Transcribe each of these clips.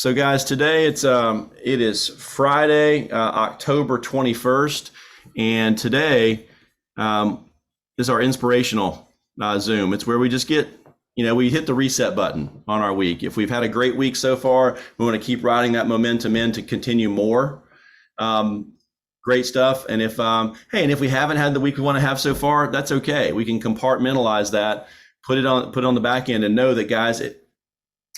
So guys, today it is Friday, October 21st, and today is our inspirational Zoom. It's where we just we hit the reset button on our week. If we've had a great week so far, we want to keep riding that momentum in to continue more. Great stuff. And if we haven't had the week we want to have so far, that's okay. We can compartmentalize that, put it on the back end, and know that, guys,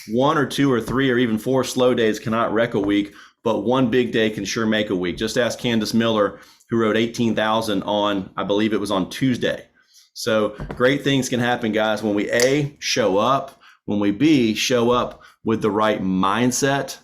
one or two or three or even four slow days cannot wreck a week, but one big day can sure make a week. Just ask Candace Miller, who wrote 18,000 on, I believe it was on Tuesday. So great things can happen, guys, when we A, show up, when we B, show up with the right mindset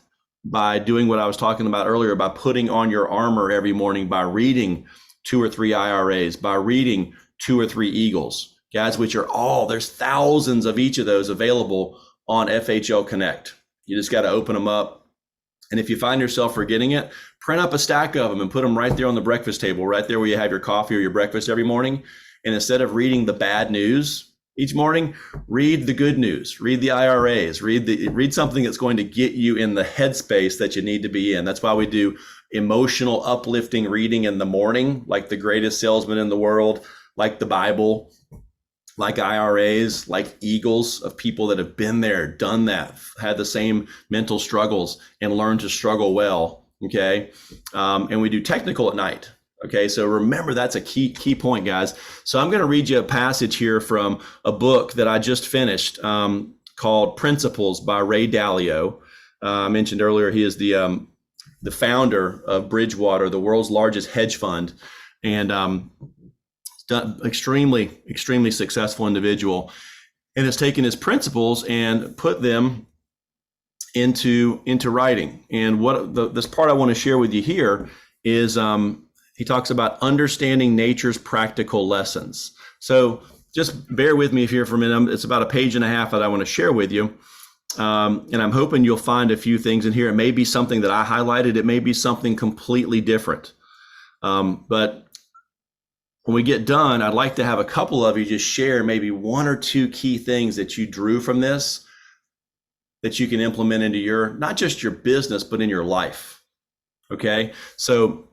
by doing what I was talking about earlier, by putting on your armor every morning, by reading 2 or 3 IRAs, by reading 2 or 3 Eagles, guys, which are there's thousands of each of those available on FHL Connect. You just got to open them up. And if you find yourself forgetting it, print up a stack of them and put them right there on the breakfast table, right there where you have your coffee or your breakfast every morning. And instead of reading the bad news each morning, read the good news, read the IRAs, read something that's going to get you in the headspace that you need to be in. That's why we do emotional, uplifting reading in the morning, like The Greatest Salesman in the World, like the Bible, like IRAs, like Eagles, of people that have been there, done that, had the same mental struggles and learned to struggle well. Okay. And we do technical at night. Okay. So remember, that's a key point, guys. So I'm going to read you a passage here from a book that I just finished, called Principles by Ray Dalio. I mentioned earlier, he is the founder of Bridgewater, the world's largest hedge fund. And, done extremely successful individual, and has taken his principles and put them into writing. And this part I want to share with you here is he talks about understanding nature's practical lessons. So just bear with me here for a minute. It's about a page and a half that I want to share with you. And I'm hoping you'll find a few things in here. It may be something that I highlighted. It may be something completely different. But when we get done, I'd like to have a couple of you just share maybe 1 or 2 key things that you drew from this that you can implement into not just your business, but in your life. Okay. So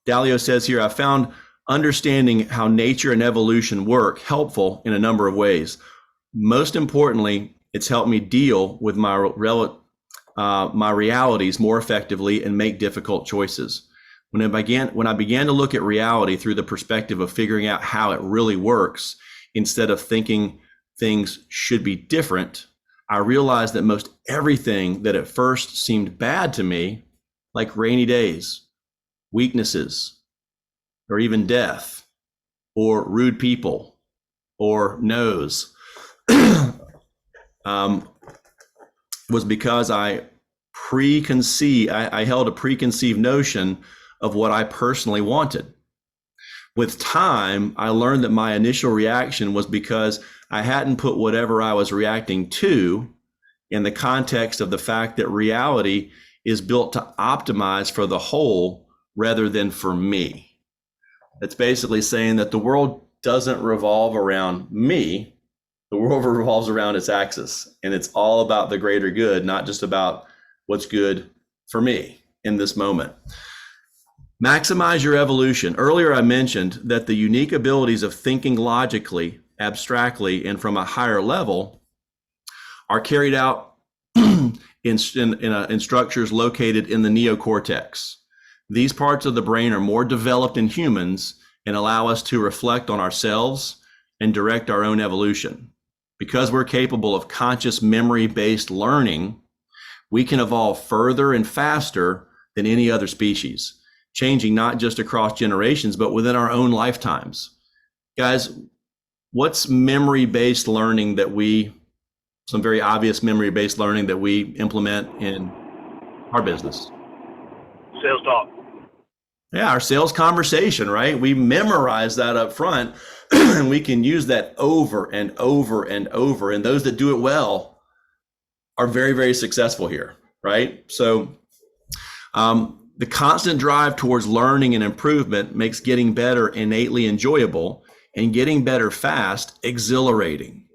Dalio says here, I found understanding how nature and evolution work helpful in a number of ways. Most importantly, it's helped me deal with my realities more effectively and make difficult choices. When I began to look at reality through the perspective of figuring out how it really works, instead of thinking things should be different, I realized that most everything that at first seemed bad to me, like rainy days, weaknesses, or even death, or rude people, or no's, was because I held a preconceived notion of what I personally wanted. With time, I learned that my initial reaction was because I hadn't put whatever I was reacting to in the context of the fact that reality is built to optimize for the whole rather than for me. It's basically saying that the world doesn't revolve around me. The world revolves around its axis, and it's all about the greater good, not just about what's good for me in this moment. Maximize your evolution. Earlier, I mentioned that the unique abilities of thinking logically, abstractly, and from a higher level are carried out in structures located in the neocortex. These parts of the brain are more developed in humans and allow us to reflect on ourselves and direct our own evolution. Because we're capable of conscious memory-based learning, we can evolve further and faster than any other species, changing not just across generations, but within our own lifetimes. Guys, what's memory-based learning some very obvious memory-based learning that we implement in our business? Sales talk. Yeah, our sales conversation, right? We memorize that up front and we can use that over and over and over. And those that do it well are very, very successful here, right? So, the constant drive towards learning and improvement makes getting better innately enjoyable and getting better fast exhilarating.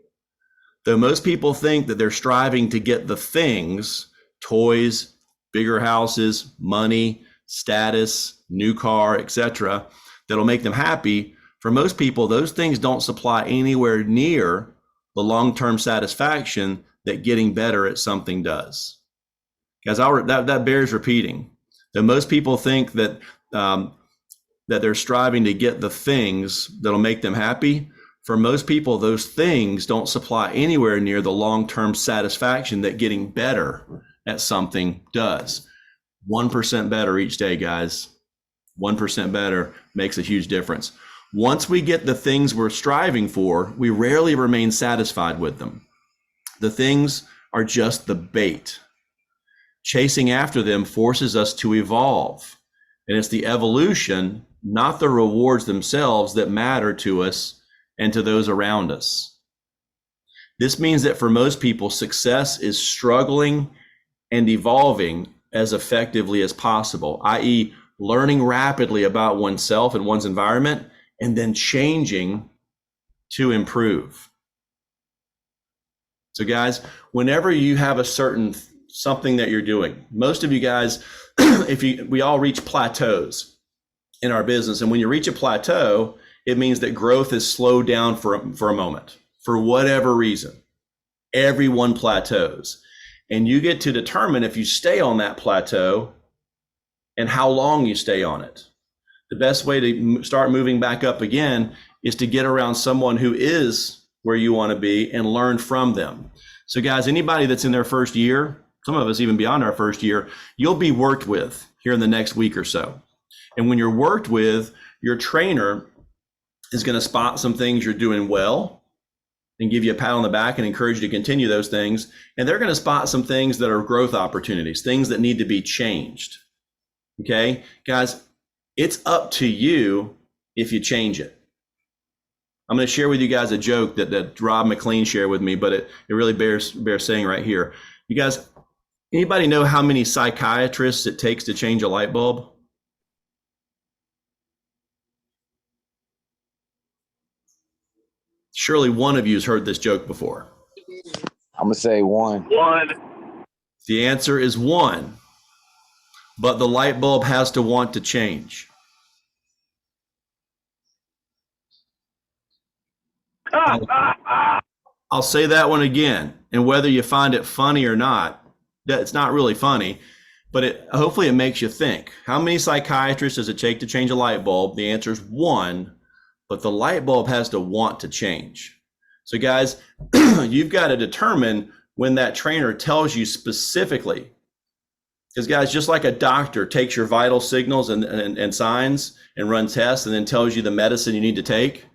Though most people think that they're striving to get the things, toys, bigger houses, money, status, new car, etc., that'll make them happy. For most people, those things don't supply anywhere near the long-term satisfaction that getting better at something does. Guys, that bears repeating. That most people think that that they're striving to get the things that'll make them happy. For most people, those things don't supply anywhere near the long-term satisfaction that getting better at something does. 1% better each day, guys. 1% better makes a huge difference. Once we get the things we're striving for, we rarely remain satisfied with them. The things are just the bait. Chasing after them forces us to evolve. And it's the evolution, not the rewards themselves, that matter to us and to those around us. This means that for most people, success is struggling and evolving as effectively as possible, i.e., learning rapidly about oneself and one's environment, and then changing to improve. So guys, whenever you have a certain something that you're doing, most of you guys, we all reach plateaus in our business. And when you reach a plateau, it means that growth is slowed down for a moment, for whatever reason. Everyone plateaus. And you get to determine if you stay on that plateau and how long you stay on it. The best way to start moving back up again is to get around someone who is where you want to be and learn from them. So guys, anybody that's in their first year, some of us even beyond our first year, you'll be worked with here in the next week or so. And when you're worked with, your trainer is going to spot some things you're doing well and give you a pat on the back and encourage you to continue those things. And they're going to spot some things that are growth opportunities, things that need to be changed. Okay, guys, it's up to you if you change it. I'm going to share with you guys a joke that Rob McLean shared with me, but it really bears saying right here. You guys, anybody know how many psychiatrists it takes to change a light bulb? Surely one of you has heard this joke before. I'm going to say one. One. The answer is one, but the light bulb has to want to change. I'll say that one again, and whether you find it funny or not, it's not really funny, but hopefully it makes you think. How many psychiatrists does it take to change a light bulb? The answer is one, but the light bulb has to want to change. So guys, you've got to determine when that trainer tells you specifically, because guys, just like a doctor takes your vital signals and signs and run tests and then tells you the medicine you need to take,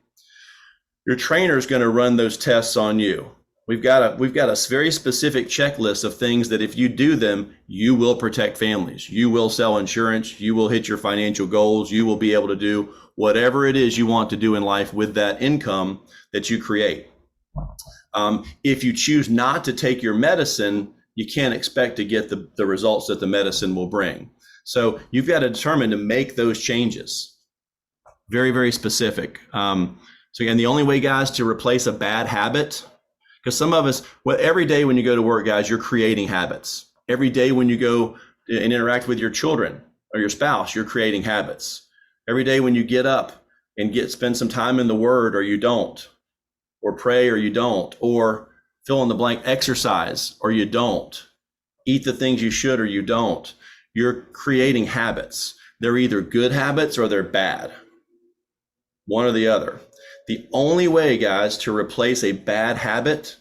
your trainer is going to run those tests on you. We've got a very specific checklist of things that if you do them, you will protect families. You will sell insurance. You will hit your financial goals. You will be able to do whatever it is you want to do in life with that income that you create. If you choose not to take your medicine, you can't expect to get the results that the medicine will bring. So you've got to determine to make those changes. Very, very specific. So again, the only way, guys, to replace a bad habit, because some of us, every day when you go to work, guys, you're creating habits. Every day when you go and interact with your children or your spouse, you're creating habits. Every day when you get up and spend some time in the Word, or you don't, or pray or you don't, or fill in the blank, exercise or you don't, eat the things you should or you don't, you're creating habits. They're either good habits or they're bad. One or the other. The only way, guys, to replace a bad habit,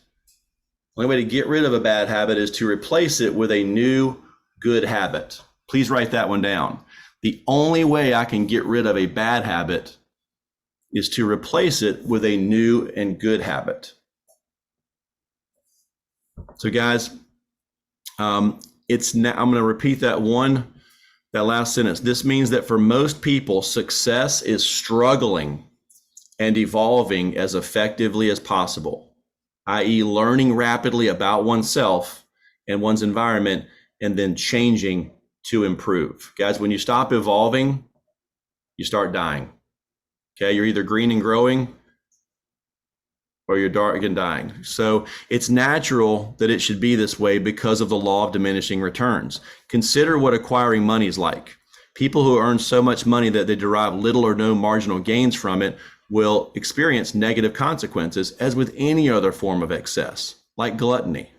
the only way to get rid of a bad habit is to replace it with a new good habit. Please write that one down. The only way I can get rid of a bad habit is to replace it with a new and good habit. So guys, I'm going to repeat that last sentence. This means that for most people, success is struggling and evolving as effectively as possible, i.e., learning rapidly about oneself and one's environment and then changing to improve. Guys, when you stop evolving, you start dying. Okay, you're either green and growing or you're dark and dying. So it's natural that it should be this way because of the law of diminishing returns. Consider what acquiring money is like. People who earn so much money that they derive little or no marginal gains from it will experience negative consequences, as with any other form of excess, like gluttony.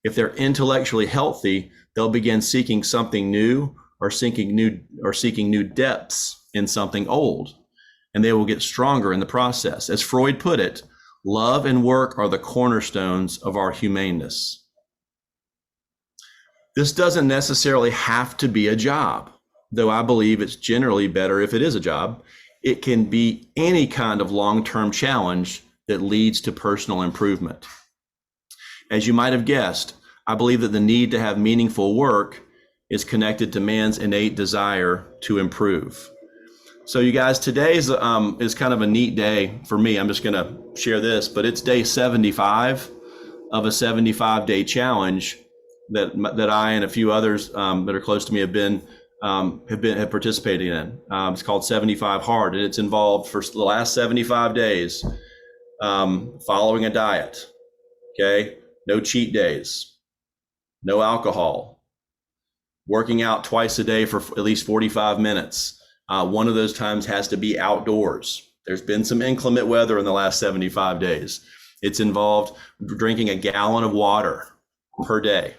If they're intellectually healthy, they'll begin seeking something new or seeking new depths in something old, and they will get stronger in the process. As Freud put it, love and work are the cornerstones of our humaneness. This doesn't necessarily have to be a job, though I believe it's generally better if it is a job. It can be any kind of long-term challenge that leads to personal improvement. As you might have guessed, I believe that the need to have meaningful work is connected to man's innate desire to improve. So you guys, today is kind of a neat day for me. I'm just going to share this, but it's day 75 of a 75-day challenge that I and a few others that are close to me have participated in. It's called 75 Hard, and it's involved for the last 75 days following a diet. Okay, no cheat days, no alcohol, working out twice a day for at least 45 minutes. One of those times has to be outdoors. There's been some inclement weather in the last 75 days. It's involved drinking a gallon of water per day,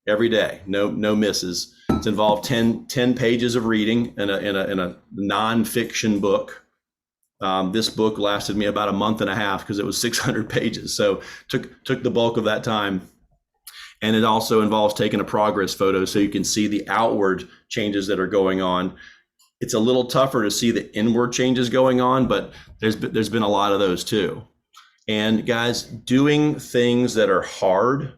every day, no misses. It's involved 10 pages of reading in a nonfiction book. This book lasted me about a month and a half because it was 600 pages. So took the bulk of that time. And it also involves taking a progress photo so you can see the outward changes that are going on. It's a little tougher to see the inward changes going on, but there's been a lot of those too. And guys, doing things that are hard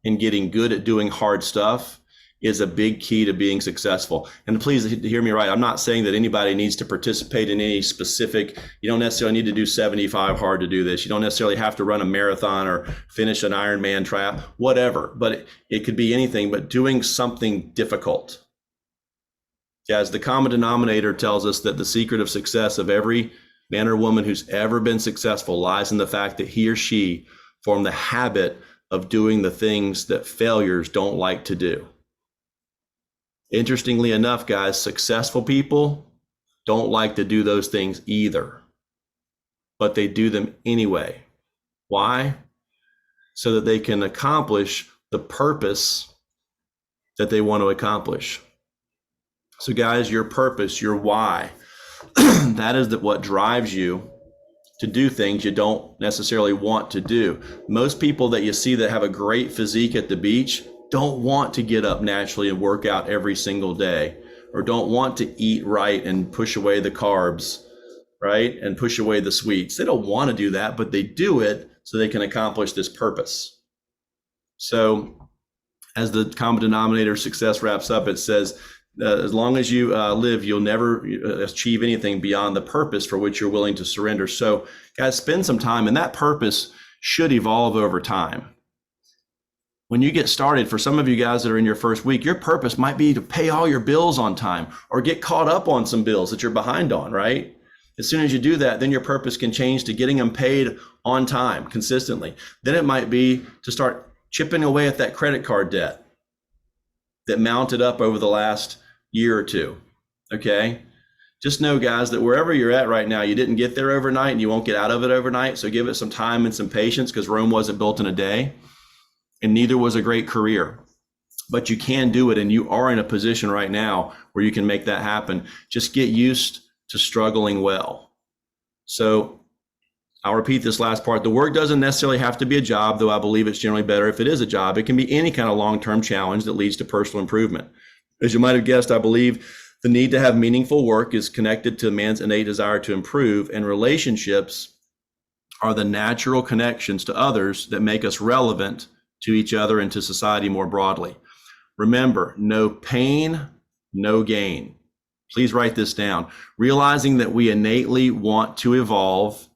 and getting good at doing hard stuff is a big key to being successful. And please hear me right. I'm not saying that anybody needs to participate in any specific, you don't necessarily need to do 75 hard to do this. You don't necessarily have to run a marathon or finish an Ironman trial, whatever, but it could be anything, but doing something difficult. Guys, the common denominator tells us that the secret of success of every man or woman who's ever been successful lies in the fact that he or she formed the habit of doing the things that failures don't like to do. Interestingly enough, guys, successful people don't like to do those things either, but they do them anyway. Why? So that they can accomplish the purpose that they want to accomplish. So guys, your purpose, your why, that is what drives you to do things you don't necessarily want to do. Most people that you see that have a great physique at the beach don't want to get up naturally and work out every single day, or don't want to eat right and push away the carbs, right? And push away the sweets. They don't want to do that, but they do it so they can accomplish this purpose. So as the common denominator success wraps up, it says, as long as you live, you'll never achieve anything beyond the purpose for which you're willing to surrender. So guys, spend some time, and that purpose should evolve over time. When you get started, for some of you guys that are in your first week, your purpose might be to pay all your bills on time or get caught up on some bills that you're behind on, right? As soon as you do that, then your purpose can change to getting them paid on time consistently. Then it might be to start chipping away at that credit card debt that mounted up over the last year or two, okay? Just know, guys, that wherever you're at right now, you didn't get there overnight and you won't get out of it overnight. So give it some time and some patience, because Rome wasn't built in a day, and neither was a great career. But you can do it, and you are in a position right now where you can make that happen. Just get used to struggling well. So I'll repeat this last part. The work doesn't necessarily have to be a job, though I believe it's generally better if it is a job. It can be any kind of long-term challenge that leads to personal improvement. As you might have guessed, I believe the need to have meaningful work is connected to man's innate desire to improve, and relationships are the natural connections to others that make us relevant to each other and to society more broadly. Remember, no pain, no gain. Please write this down. Realizing that we innately want to evolve,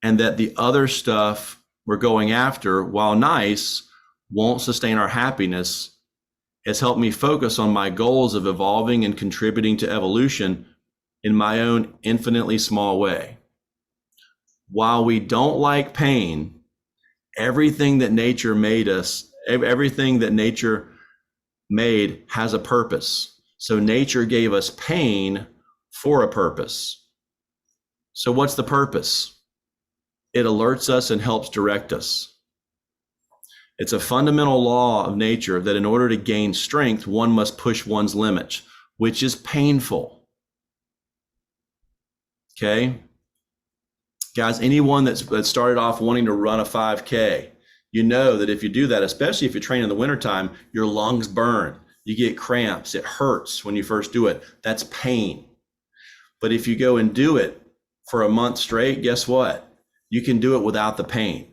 and that the other stuff we're going after, while nice, won't sustain our happiness, has helped me focus on my goals of evolving and contributing to evolution in my own infinitely small way. while we don't like pain, everything that nature made everything that nature made has a purpose. So nature gave us pain for a purpose. So what's the purpose? It alerts us and helps direct us. It's a fundamental law of nature that in order to gain strength, one must push one's limits, which is painful. Okay? Guys, anyone that started off wanting to run a 5K, you know that if you do that, especially if you train in the wintertime, your lungs burn. You get cramps. It hurts when you first do it. That's pain. But if you go and do it for a month straight, guess what? You can do it without the pain.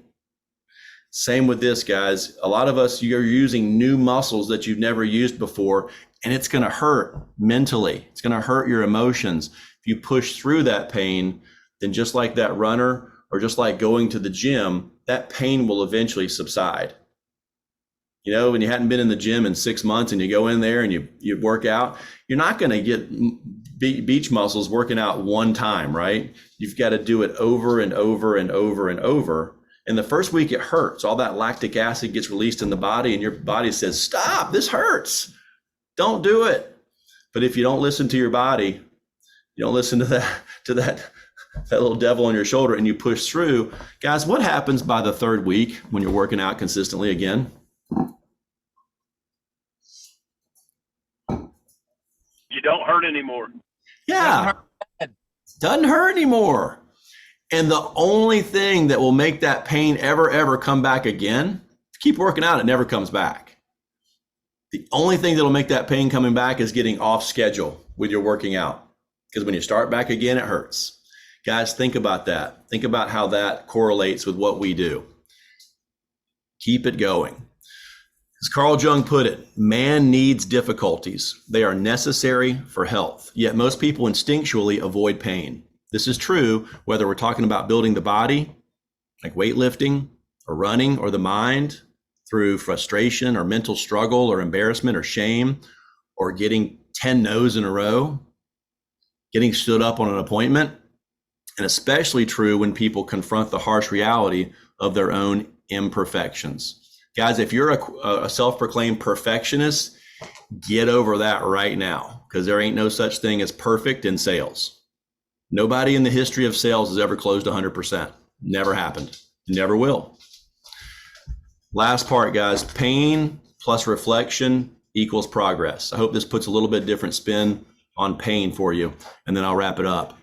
Same with this, guys. A lot of us, you're using new muscles that you've never used before, and it's going to hurt mentally. It's going to hurt your emotions. If you push through that pain, then just like that runner or just like going to the gym, that pain will eventually subside. You know, when you hadn't been in the gym in 6 months and you go in there and you work out, you're not going to get beach muscles working out one time, right? You've got to do it over and over and over and over. And the first week it hurts. All that lactic acid gets released in the body and your body says, stop, this hurts. Don't do it. But if you don't listen to your body, you don't listen to that little devil on your shoulder and you push through, guys, what happens by the third week when you're working out consistently again? You don't hurt anymore. Yeah, doesn't hurt anymore. And the only thing that will make that pain ever come back again, keep working out, it never comes back. The only thing that'll make that pain coming back is getting off schedule with your working out. Because when you start back again, it hurts. Guys, think about that. Think about how that correlates with what we do. Keep it going. As Carl Jung put it, man needs difficulties. They are necessary for health. Yet most people instinctually avoid pain. This is true whether we're talking about building the body, like weightlifting, or running, or the mind through frustration or mental struggle or embarrassment or shame, or getting 10 no's in a row, getting stood up on an appointment, and especially true when people confront the harsh reality of their own imperfections. Guys, if you're a self-proclaimed perfectionist, get over that right now, because there ain't no such thing as perfect in sales. Nobody in the history of sales has ever closed 100%. Never happened. Never will. Last part, guys, pain plus reflection equals progress. I hope this puts a little bit different spin on pain for you, and then I'll wrap it up.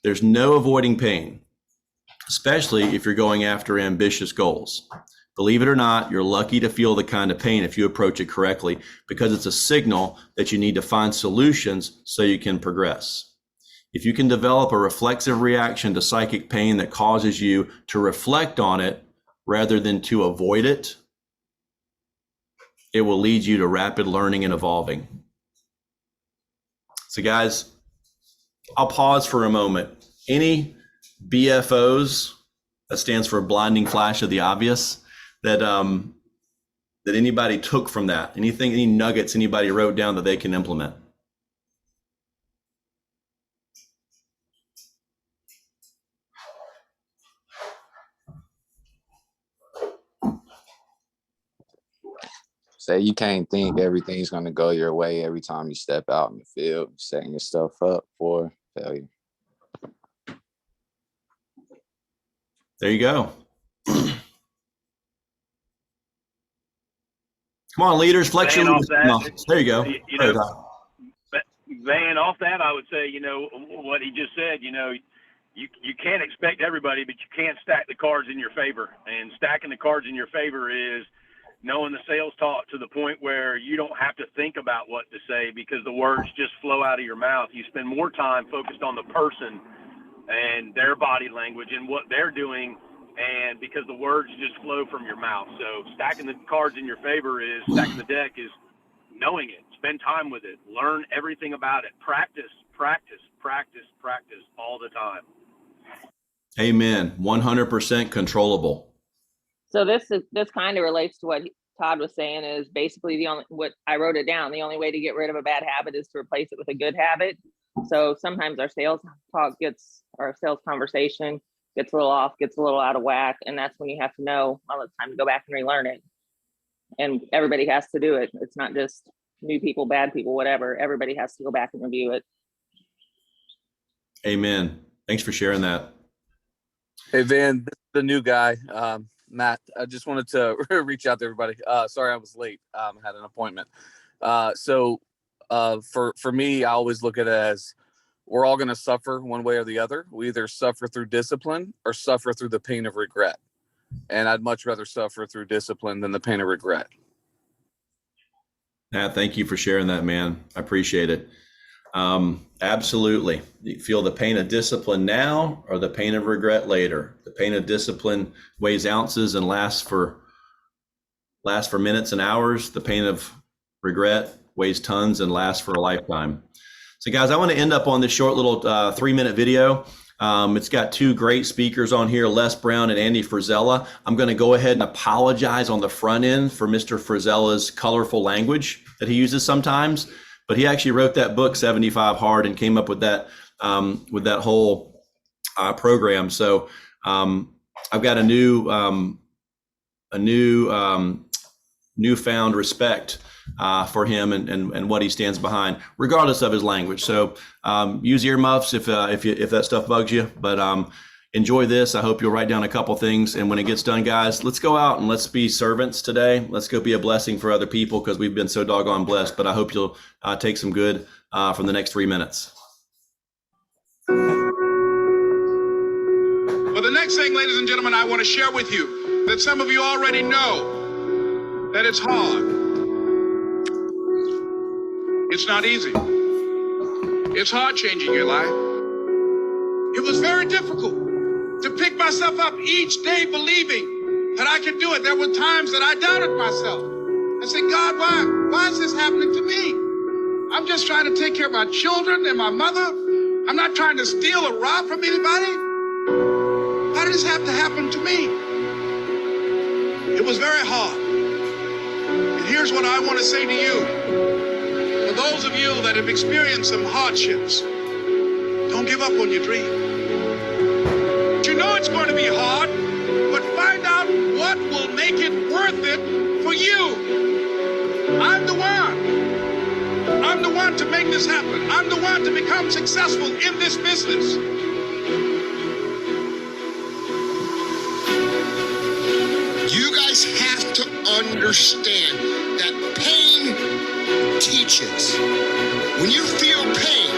There's no avoiding pain, especially if you're going after ambitious goals. Believe it or not, you're lucky to feel the kind of pain if you approach it correctly, because it's a signal that you need to find solutions so you can progress. If you can develop a reflexive reaction to psychic pain that causes you to reflect on it rather than to avoid it, it will lead you to rapid learning and evolving. So guys, I'll pause for a moment. Any BFOs, that stands for blinding flash of the obvious, that anybody took from that? Anything, any nuggets anybody wrote down that they can implement? Say you can't think everything's gonna go your way every time you step out in the field, setting yourself up for failure. There you go. Come on, leaders, flex your muscles. There you go. Van, off that, I would say, what he just said, you can't expect everybody, but you can't stack the cards in your favor. And stacking the cards in your favor is knowing the sales talk to the point where you don't have to think about what to say because the words just flow out of your mouth. You spend more time focused on the person and their body language and what they're doing, and because the words just flow from your mouth. So stacking the cards in your favor is, stacking the deck is knowing it. Spend time with it. Learn everything about it. Practice all the time. Amen. 100% controllable. So this kind of relates to what Todd was saying, is basically what I wrote it down. The only way to get rid of a bad habit is to replace it with a good habit. So sometimes our sales talk our sales conversation gets a little off, gets a little out of whack. And that's when you have to know, well, it's time to go back and relearn it. And everybody has to do it. It's not just new people, bad people, whatever. Everybody has to go back and review it. Amen. Thanks for sharing that. Hey, Van, this is the new guy, Matt. I just wanted to reach out to everybody. Sorry I was late. Had an appointment. So for me, I always look at it as we're all going to suffer one way or the other. We either suffer through discipline or suffer through the pain of regret. And I'd much rather suffer through discipline than the pain of regret. Matt, thank you for sharing that, man. I appreciate it. Absolutely. You feel the pain of discipline now or the pain of regret later. The pain of discipline weighs ounces and lasts for minutes and hours. The pain of regret weighs tons and lasts for a lifetime. So guys, I want to end up on this short little 3-minute video. It's got two great speakers on here, Les Brown and Andy Frizella. I'm going to go ahead and apologize on the front end for Mr. Frizella's colorful language that he uses sometimes, but he actually wrote that book 75 Hard and came up with that whole program. So I've got a newfound respect for him and what he stands behind, regardless of his language. So use earmuffs if that stuff bugs you. But enjoy this. I hope you'll write down a couple things. And when it gets done, guys, let's go out and let's be servants today. Let's go be a blessing for other people because we've been so doggone blessed. But I hope you'll take some good from the next 3 minutes. Well, the next thing, ladies and gentlemen, I want to share with you that some of you already know that it's hard. It's not easy. It's hard changing your life. It was very difficult to pick myself up each day believing that I could do it. There were times that I doubted myself. I said, God, why is this happening to me? I'm just trying to take care of my children and my mother. I'm not trying to steal or rob from anybody. Why did this have to happen to me? It was very hard. And here's what I want to say to you. For those of you that have experienced some hardships, don't give up on your dream. You know it's going to be hard, but find out what will make it worth it for you. I'm the one. I'm the one to make this happen. I'm the one to become successful in this business. You guys have to understand that pain teaches. When you feel pain,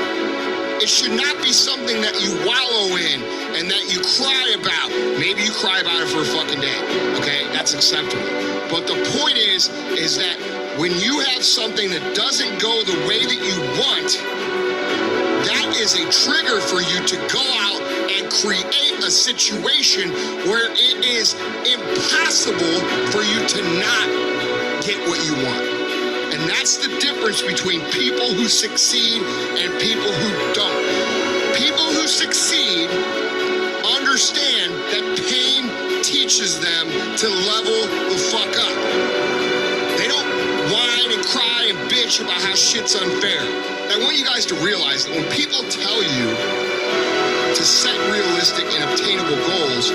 it should not be something that you wallow in and that you cry about. Maybe you cry about it for a fucking day, okay? That's acceptable. But the point is that when you have something that doesn't go the way that you want, that is a trigger for you to go out and create a situation where it is impossible for you to not get what you want. And that's the difference between people who succeed and people who don't. People who succeed understand that pain teaches them to level the fuck up. They don't whine and cry and bitch about how shit's unfair. I want you guys to realize that when people tell you to set realistic and obtainable goals,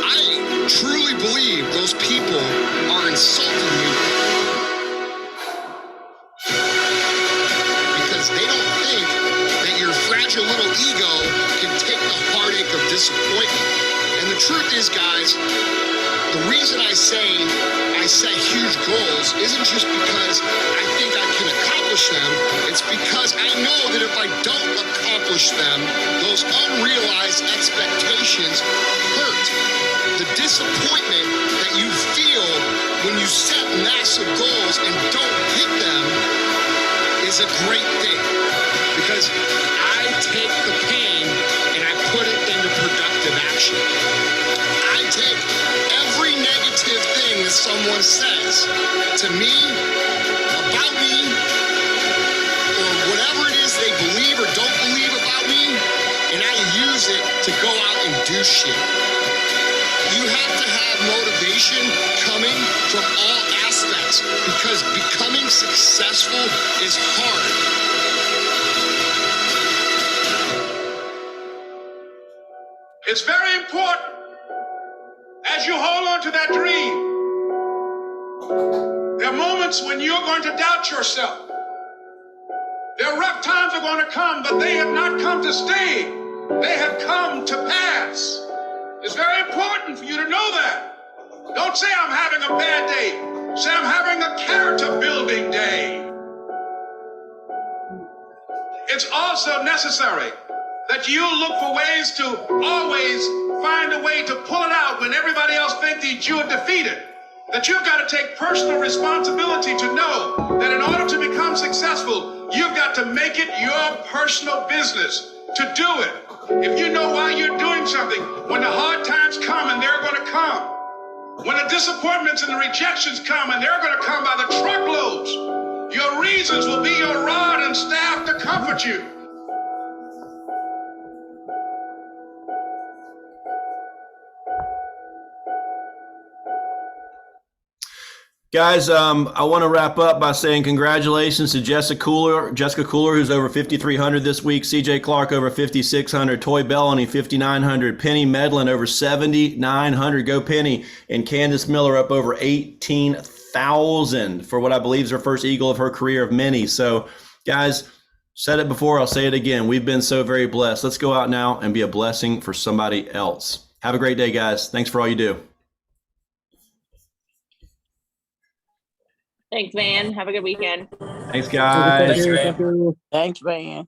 I truly believe those people are insulting you because they don't think that your fragile little ego can take the heartache of disappointment. And the truth is, guys, the reason I say I set huge goals isn't just because I think I can accomplish them. It's because I know that if I don't accomplish them, those unrealized expectations hurt. The disappointment that you feel when you set massive goals and don't hit them is a great thing, because I take the pain and I put it into productive action. I take every negative thing that someone says to me, about me, or whatever it is they believe or don't believe about me, and I use it to go out and do shit. You have to have motivation coming from all aspects, because becoming successful is hard. It's very important as you hold on to that dream. There are moments when you're going to doubt yourself. There are rough times are going to come, but they have not come to stay. They have come to pass. It's very important for you to know that. Don't say I'm having a bad day. Say I'm having a character building day. It's also necessary that you look for ways to always find a way to pull it out when everybody else thinks that you are defeated. That you've got to take personal responsibility to know that in order to become successful, you've got to make it your personal business to do it. If you know why you're doing something, when the hard times come, and they're going to come, when the disappointments and the rejections come, and they're going to come by the truckloads, your reasons will be your rod and staff to comfort you. Guys, I want to wrap up by saying congratulations to Jessica Cooler, who's over 5,300 this week, CJ Clark over 5,600, Toy Bellany 5,900, Penny Medlin over 7,900, go Penny, and Candace Miller up over 18,000 for what I believe is her first eagle of her career of many. So, guys, said it before, I'll say it again. We've been so very blessed. Let's go out now and be a blessing for somebody else. Have a great day, guys. Thanks for all you do. Thanks, Van. Have a good weekend. Thanks, guys. Thanks, man.